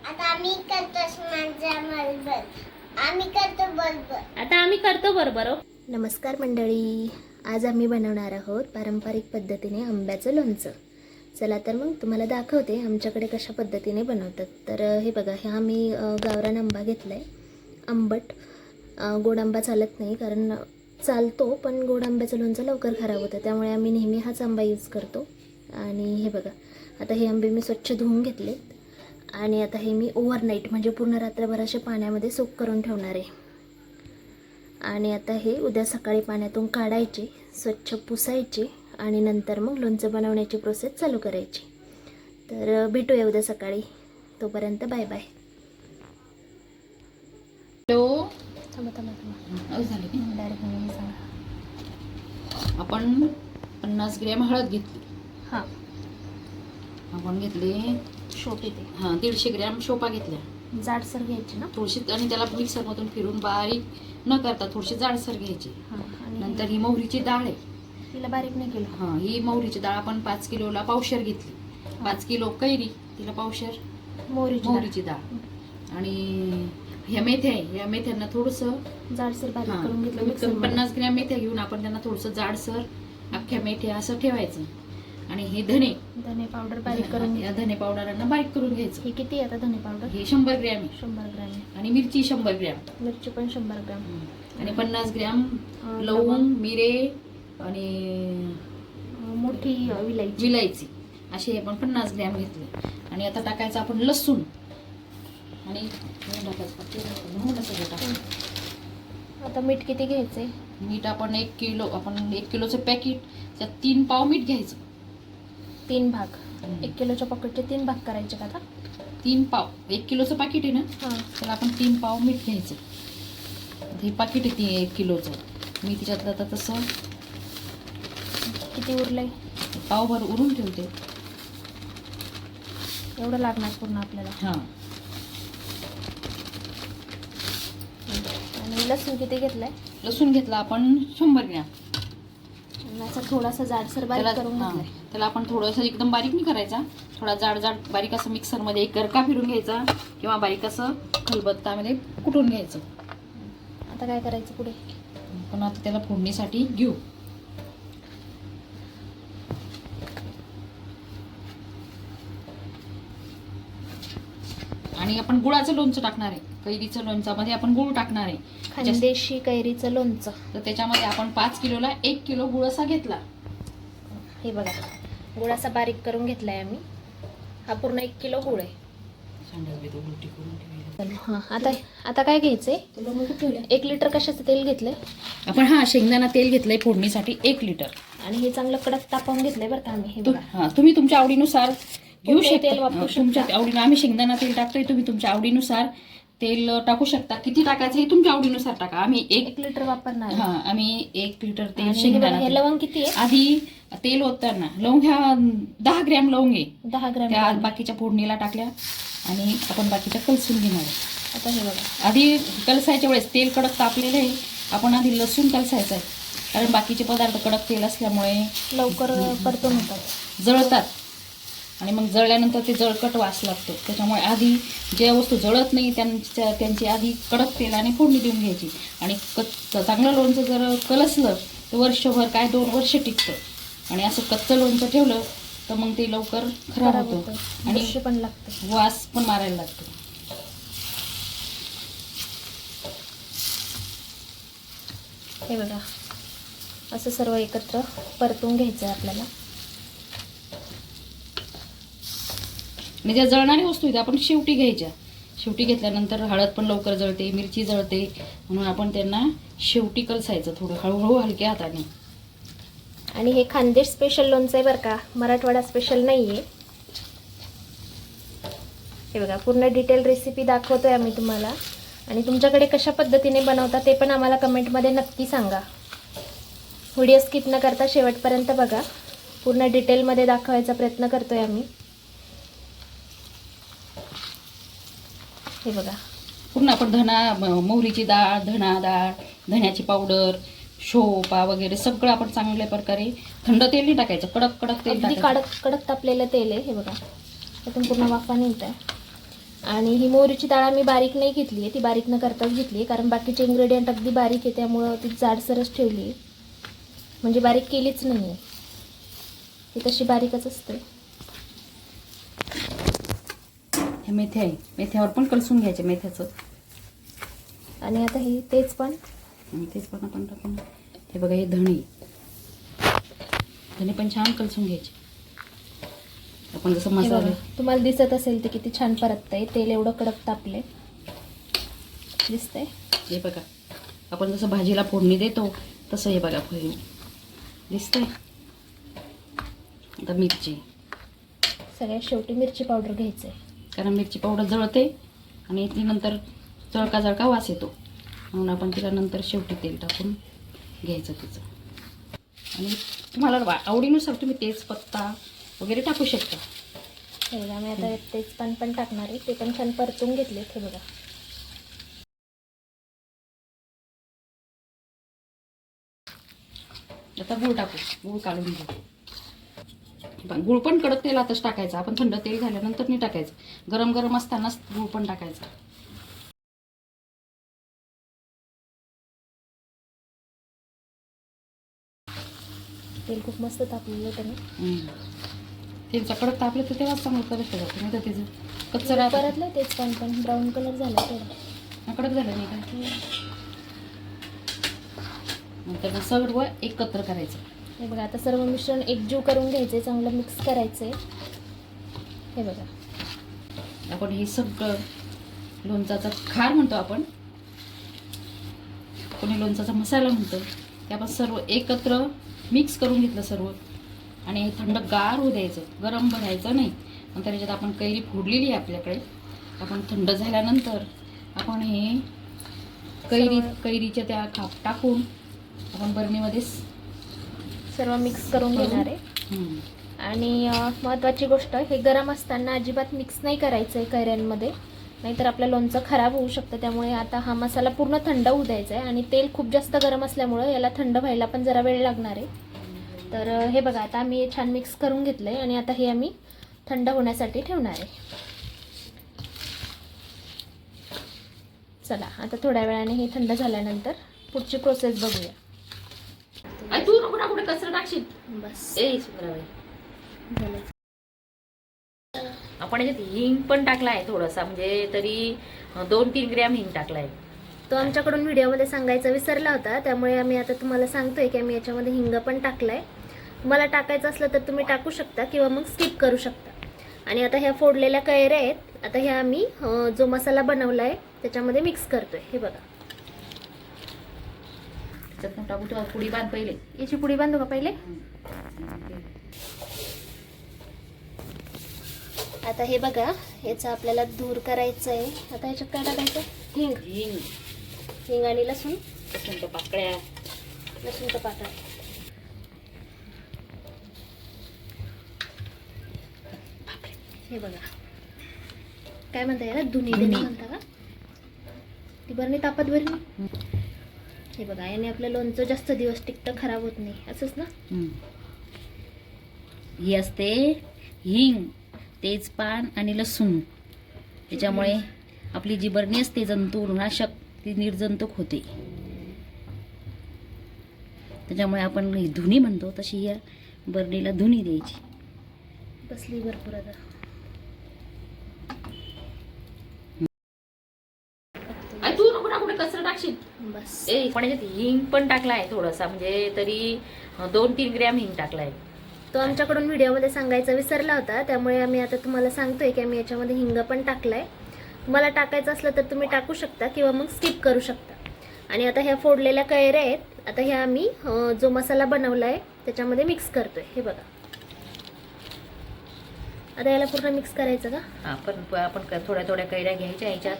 आता आम्ही करतो बरोबर. नमस्कार मंडळी, आज आम्ही बनवणार आहोत पारंपरिक पद्धतीने आंब्याचं लोणचं. चला तर मग तुम्हाला दाखवते आमच्याकडे कशा पद्धतीने बनवतात. तर हे बघा, ह्या आम्ही गावरान आंबा घेतला आहे. आंबट गोड आंबा चालत नाही, कारण चालतो पण गोड आंब्याचं लोणचं लवकर खराब होतं, त्यामुळे आम्ही नेहमी हाच आंबा यूज करतो. आणि हे बघा, आता हे आंबे मी स्वच्छ धुवून घेतलेत आणि आता हे मी ओव्हरनाईट म्हणजे पूर्ण रात्रभर असे पाण्यामध्ये सोक करून ठेवणार आहे. आणि आता हे उद्या सकाळी पाण्यातून काढायचे, स्वच्छ पुसायचे आणि नंतर मग लोणचं बनवण्याची प्रोसेस चालू करायची. तर भेटूया उद्या सकाळी, तोपर्यंत बाय बाय. हॅलो, थांबा झाले की डायरेक्ट सांगा. आपण 50 ग्रॅम हळद घेतली. हां, आपण घेतले शोपी ते 150 ग्रॅम शोपा घेतल्या, जाडसर घ्यायची ना थोडीशी, आणि त्याला मिक्सरमधून फिरून बारीक न करता थोडीशी जाडसर घ्यायची. हां. आणि नंतर ही मोहरीची डाळ आहे. तिला बारीक नाही केलं. ही मोहरीची डाळ आपण 5 किलोला पावशेर घेतली. 5 किलो कैरी, तिला पावशेर मोहरीची डाळ. आणि ह्या मेथ्या आहे, या मेथ्यांना थोडंसं जाडसर बारीक करून घेतलं. 50 ग्रॅम मेथ्या घेऊन आपण त्यांना थोडंसं जाडसर अख्ख्या मेथ्या असं ठेवायचं. आणि हे धने पावडर बारीक करून या धने पावडरांना बारीक करून घ्यायचं. हे किती आता धने पावडर? हे 100 ग्रॅम आहे. 100 ग्रॅम आहे. आणि मिरची 100 ग्रॅम, मिरची पण 100 ग्रॅम. आणि 50 ग्रॅम लवंग, मिरे आणि मोठी विलायची असे आपण 50 ग्रॅम घेतले. आणि आता टाकायचं आपण लसूण आणि आता मीठ किती घ्यायचंय? मीठ आपण 1 किलोचं पॅकेट, त्यात 3 पाव मीठ घ्यायचं. 3 भाग. 1 किलोच्या पॉकेटचे 3 भाग करायचे का? आता 3 पाव, 1 किलोचं पाकिट आहे ना, हां. त्याला आपण 3 पाव मीठ घ्यायचं. हे पाकिट आहे 1 किलोचं. मी तिच्यात आता तसं किती उरलंय? पावभर उरून ठेवते. एवढं लागणार पूर्ण आपल्याला. हां. आणि लसूण किती घेतलाय? लसूण घेतला आपण 100 ग्रॅम. असा थोडासा जाडसर बारीक करून घेतलाय. त्याला आपण थोडंसं एकदम बारीक नाही करायचा, थोडा जाड बारीक असं मिक्सरमध्ये एक गरका फिरून घ्यायचा किंवा बारीक असं खलबत्तामध्ये कुटून घ्यायचं. आता काय करायचं पुढे? पण आता त्याला फोडणीसाठी घेऊ. आणि आपण गुळाचं लोणचं टाकणार आहे. कैरीचं लोणच्यामध्ये आपण गुळ टाकणार आहे, खानदेशी कैरीचं लोणचं. तर त्याच्यामध्ये आपण 5 किलोला 1 किलो गुळ असा घेतला. हे बघा, गुळ असा बारीक करून घेतलाय आम्ही. हा पूर्ण 1 किलो गुळ आहे. हां, आता काय घ्यायचंय? 1 लिटर कशाचं तेल घेतलंय आपण? शेंगदाणा तेल घेतलंय फोडणीसाठी 1 लिटर. आणि हे चांगलं कडक तापवून घेतलंय बरं का आम्ही. हे बघा, तुम्ही तुमच्या आवडीनुसार घेऊ शकता. तेल वापरू तुमच्या आवडीनं. आम्ही शेंगदाणा तेल टाकतोय, तुम्ही तुमच्या आवडीनुसार तेल टाकू शकता. किती टाकायचं हे तुमच्या आवडीनुसार टाका. आम्ही 1 लिटर वापरणार आहे. आम्ही 1 लिटर तेल आणि शेंगदाणा हे लवंग किती आहे? आधी तेल ओतताना लवंग ह्या 10 ग्रॅम लवंग आहे. 10 ग्रॅम. त्या बाकीच्या फोडणीला टाकल्या आणि आपण बाकीच्या कलसून घेणार आहे. आता हे बघा, आधी कलसायच्या वेळेस तेल कडक तापलेलं आहे, आपण आधी लसूण कलसायचं आहे, कारण बाकीचे पदार्थ कडक तेल असल्यामुळे लवकर परतून होतात, जळतात. आणि मग जळल्यानंतर ते जळकट वास लागतो. त्याच्यामुळे आधी ज्या वस्तू जळत नाही त्यांची आधी कडक तेलाने फोडणी देऊन घ्यायची. आणि चांगलं लोणचं जर कलसलं तर वर्षभर 2 वर्ष टिकतं. आणि असं कच्चं लोणचं ठेवलं तर मग ते लवकर खराब होतं आणि पण लागतं, वास पण मारायला लागतो. हे बघा, असं सर्व एकत्र परतून घ्यायचं आहे आपल्याला. आणि ज्या जळणाऱ्या वस्तू आहेत आपण शेवटी घ्यायच्या. शेवटी घेतल्यानंतर हळद पण लवकर जळते, मिरची जळते, म्हणून आपण त्यांना शेवटी कलसायचं थोडं हळूहळू हलक्या हाताने. आणि हे खानदेश स्पेशल लोणचं आहे बरं का, मराठवाडा स्पेशल नाही आहे. हे बघा, पूर्ण डिटेल रेसिपी दाखवतोय आम्ही तुम्हाला. आणि तुमच्याकडे कशा पद्धतीने बनवता ते पण आम्हाला कमेंटमध्ये नक्की सांगा. व्हिडिओ स्किप न करता शेवटपर्यंत बघा, पूर्ण डिटेलमध्ये दाखवायचा प्रयत्न करतोय आम्ही. हे बघा, पूर्ण आपण मोहरीची डाळ, धण्याची पावडर, शोपा वगैरे सगळं आपण चांगल्या प्रकारे, थंड तेल नाही टाकायचं, कडक तेल टाकायचं. कडक तापलेलं तेल आहे. हे बघा, त्यातून पूर्ण वाफा निघत आहे. आणि ही मोहरीची डाळ आम्ही बारीक नाही घेतली आहे, ती बारीक न करताच घेतली आहे, कारण बाकीचे इन्ग्रेडियंट अगदी बारीक आहे त्यामुळं ती जाडसरच ठेवली आहे, म्हणजे बारीक केलीच नाही आहे, ती तशी बारीकच असते. हे मेथी आहे, मेथ्यावर पण कलसून घ्यायचे मेथ्याचं. आणि आता हे तेच पण आपण टाकून हे बघा, हे धणे पण छान कलसून घ्यायचे. आपण जसं हे मसाला बघा, तुम्हाला दिसत असेल ते किती छान परततंय, तेल एवढं कडक तापले दिसतंय. हे बघा, आपण जसं भाजीला फोडणी देतो तसं हे बघा दिसतंय. आता मिरची, सगळ्यात शेवटी मिरची पावडर घ्यायचं आहे, कारण मिरची पावडर जळते आणि ती नंतर जळका वास येतो, म्हणून आपण तिला नंतर शेवटी तेल टाकून घ्यायचं तिचं. आणि तुम्हाला आवडीनुसार तुम्ही तेजपत्ता वगैरे टाकू शकता. हे बघा, मी आता तेजपान पण टाकणार आहे, ते पण छान परतून घेतले. हे बघा, आता गूळ टाकू, गूळ काढून घेऊ. गूळ पण कडक तेलातच टाकायचा, आपण थंड तेल झाल्यानंतर नाही टाकायचं, गरम गरम असतानाच गूळ पण टाकायचा. तेल खूप मस्त तापलेलं होतं ना. तेलचा कडक तापलं तर तेव्हाच चांगलं कडक जातं, नाही तर त्याचं कच्चं राहतं. परतलं तेजपान पण ब्राऊन कलर झाला थोडा, कडक झालं नाही का. नंतर सर्व एकत्र करायचं. हे बघा, आता सर्व मिश्रण एकजीव करून घ्यायचे, चांगलं मिक्स करायचंय. हे बघा, आपण हे सगळं लोणचाचा खार म्हणतो आपण, कोणी लोणचाचा मसाला म्हणतो, ते आपण सर्व एकत्र मिक्स करून घेतलं सर्व. आणि हे थंडगार होऊ द्यायचं, गरम भरायचं नाही. नंतर याच्यात आपण कैरी फोडलेली आहे आपल्याकडे, आपण थंड झाल्यानंतर आपण हे कैरीच्या त्या खाप टाकून आपण बरणीमध्ये सर्व मिक्स करून घेणार आहे. आणि महत्त्वाची गोष्ट, हे गरम असताना अजिबात मिक्स नाही करायचं आहे कैऱ्यांमध्ये, नाहीतर आपलं लोणचं खराब होऊ शकतं. त्यामुळे आता हा मसाला पूर्ण थंड होऊ द्यायचा आहे, आणि तेल खूप जास्त गरम असल्यामुळं याला थंड व्हायला पण जरा वेळ लागणार आहे. तर हे बघा, आता आम्ही हे छान मिक्स करून घेतलं आहे, आणि आता हे आम्ही थंड होण्यासाठी ठेवणार आहे. चला, आता थोड्या वेळाने हे थंड झाल्यानंतर पुढची प्रोसेस बघूया. तू नको कुठे कचरा टाकशील. बस झालं. आपण याच्यात हिंग पण टाकलाय थोडासा, म्हणजे तरी 2-3 ग्रॅम हिंग टाकलाय. तो आमच्याकडून व्हिडिओमध्ये सांगायचा विसरला होता, त्यामुळे आम्ही आता तुम्हाला सांगतोय की आम्ही याच्यामध्ये हिंग पण टाकलाय. तुम्हाला टाकायचं असलं तर तुम्ही टाकू शकता, किंवा मग स्किप करू शकता. आणि आता ह्या फोडलेल्या कैऱ्या आहेत, आता ह्या आम्ही जो मसाला बनवलाय त्याच्यामध्ये मिक्स करतोय. हे बघा, त्याच्यात टाकू. तू पुडी बांध पहिले. याची पुडी बांधू का पहिले. आता हे बघा, याचा आपल्याला दूर करायचं आहे. आता ह्याच्यात काय टाकायचं, हिंग आणि लसूण पाकळ्या, लसूणच्या पाकळ्या. हे बघा, काय म्हणता याला, धुनी म्हणता का, ती बरणी तापत भरणी. हे बघा, याने आपलं लोणचं जास्त दिवस टिकतं, खराब होत नाही, असंच ना. ही असते हिंग, तेजपान आणि लसूण. त्याच्यामुळे आपली जी बरणी असते जंतुनाशक, ती निर्जंतुक होते. त्याच्यामुळे आपण धुनी म्हणतो, तशी या बरणीला धुनी द्यायची. बसली भरपूर आता. तू नको कुठे कचरा टाकशील. बस पण याच्यात हिंग पण टाकलाय थोडासा, म्हणजे तरी 2-3 ग्रॅम हिंग टाकलाय. तो आमच्याकडून व्हिडिओमध्ये सांगायचा विसरला होता, त्यामुळे आम्ही आता तुम्हाला सांगतोय की आम्ही याच्यामध्ये हिंग पण टाकलाय. तुम्हाला टाकायचं असलं तर तुम्ही टाकू शकता, किंवा मग स्किप करू शकता. आणि आता ह्या फोडलेल्या कैऱ्या आहेत, आता ह्या आम्ही जो मसाला बनवलाय त्याच्यामध्ये मिक्स करतोय. हे बघा, आता याला पूर्ण मिक्स करायचं का. आपण थोड्या थोड्या कैऱ्या घ्यायच्या ह्याच्यात,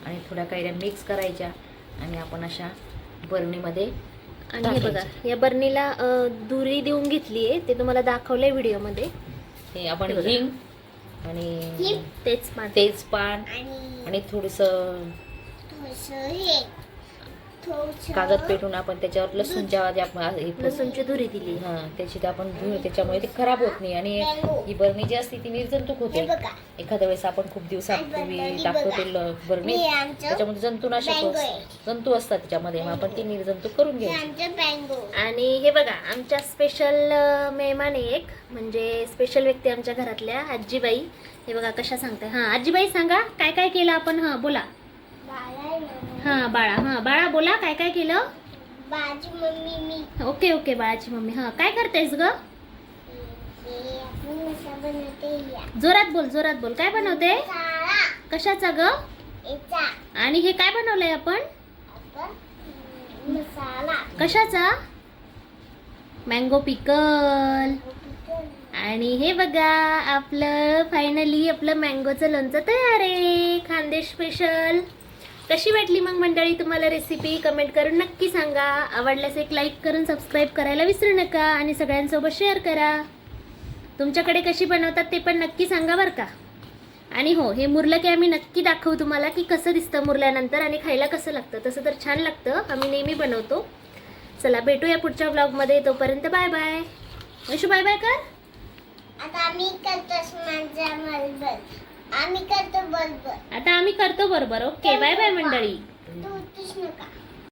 आणि थोड्या कैऱ्या मिक्स करायच्या, आणि आपण अशा बरणीमध्ये. आणि हे बघा, या बरणीला दुरी देऊन घेतली आहे, ते तुम्हाला दाखवलंय व्हिडिओमध्ये. हे आपण हिंग आणि तेजपान आणि थोडंसं कागद पेटून आपण त्याच्यावर लसूणच्या लसूणची धुरी दिली. हा त्याची तर आपण त्याच्यामुळे ते खराब होत नाही. आणि ही बरणी जी असते ती निर्जंतुक होते. एखाद्या वेळेस आपण खूप दिवसापूर्वी टाकतो ते बरणी, त्याच्यामध्ये जंतू असतात त्याच्यामध्ये, मग आपण ती निर्जंतुक करून घ्यायची. आणि हे बघा आमच्या स्पेशल मेहमान आहे एक, म्हणजे स्पेशल व्यक्ती आमच्या घरातल्या आजीबाई. हे बघा कशा सांगताय. हा आजीबाई सांगा काय काय केलं आपण. हा बोला. हा बाळा बोला काय काय केलं. बाळाची मम्मी मी. ओके ओके बाळाची मम्मी. हा काय करतेस ग. जोरात बोल काय बनवते. कशाचा ग. आणि हे काय बनवलंय आपण. मसाला. कशाचा. मँगो पिकल. आणि हे बघा आपलं फायनली आपलं मँगोचं लोणचं तयार आहे, खानदेश स्पेशल. कशी वाटली मग मंडळी तुम्हाला रेसिपी कमेंट करून नक्की सांगा. आवडल्यास एक लाईक करून सबस्क्राईब करायला विसरू नका आणि सगळ्यांसोबत शेअर करा. तुमच्याकडे कशी बनवतात ते पण नक्की सांगा बरं का. आणि हो हे मुरलं की आम्ही नक्की दाखवू तुम्हाला की कसं दिसतं मुरल्यानंतर आणि खायला कसं लागतं. तसं तर छान लागतं, आम्ही नेहमी बनवतो. चला भेटूया पुढच्या व्लॉगमध्ये. तोपर्यंत bye bye. Vaishu bye bye कर. आता आम्ही करतो माझ्या बरोबर. आम्ही करतो बरोबर. आता आम्ही करतो बरोबर. ओके बाय बाय मंडळी. तू उठूच नका.